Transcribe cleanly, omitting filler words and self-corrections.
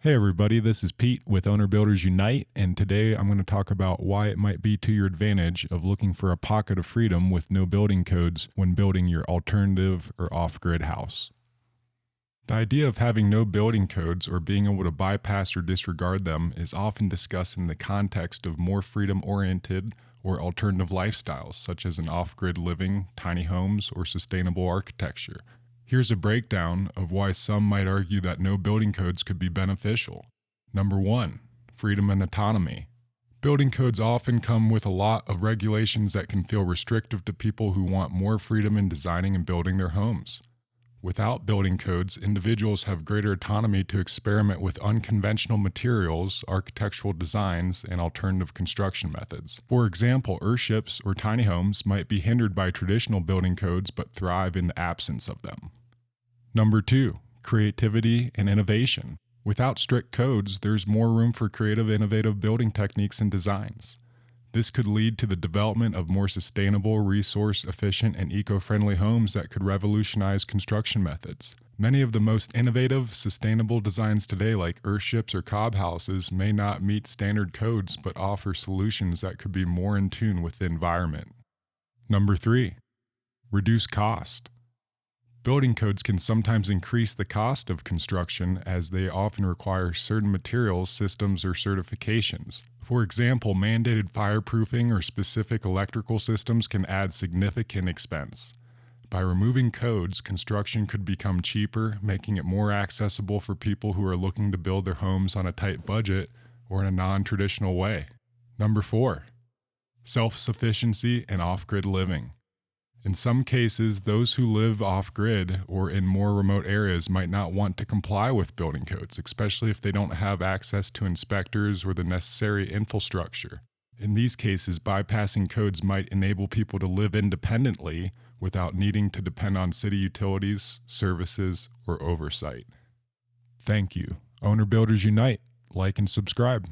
Hey everybody, this is Pete with Owner Builders Unite, and today I'm going to talk about why it might be to your advantage of looking for a pocket of freedom with no building codes when building your alternative or off-grid house. The idea of having no building codes or being able to bypass or disregard them is often discussed in the context of more freedom-oriented or alternative lifestyles, such as an off-grid living, tiny homes, or sustainable architecture. Here's a breakdown of why some might argue that no building codes could be beneficial. Number 1, freedom and autonomy. Building codes often come with a lot of regulations that can feel restrictive to people who want more freedom in designing and building their homes. Without building codes, individuals have greater autonomy to experiment with unconventional materials, architectural designs, and alternative construction methods. For example, Earthships or tiny homes might be hindered by traditional building codes but thrive in the absence of them. Number 2, creativity and innovation. Without strict codes, there's more room for creative, innovative building techniques and designs. This could lead to the development of more sustainable, resource-efficient, and eco-friendly homes that could revolutionize construction methods. Many of the most innovative, sustainable designs today, like Earthships or cob houses, may not meet standard codes but offer solutions that could be more in tune with the environment. Number 3, reduce cost. Building codes can sometimes increase the cost of construction as they often require certain materials, systems, or certifications. For example, mandated fireproofing or specific electrical systems can add significant expense. By removing codes, construction could become cheaper, making it more accessible for people who are looking to build their homes on a tight budget or in a non-traditional way. Number 4, self-sufficiency and off-grid living. In some cases, those who live off-grid or in more remote areas might not want to comply with building codes, especially if they don't have access to inspectors or the necessary infrastructure. In these cases, bypassing codes might enable people to live independently without needing to depend on city utilities, services, or oversight. Thank you. Owner Builders Unite. Like and subscribe.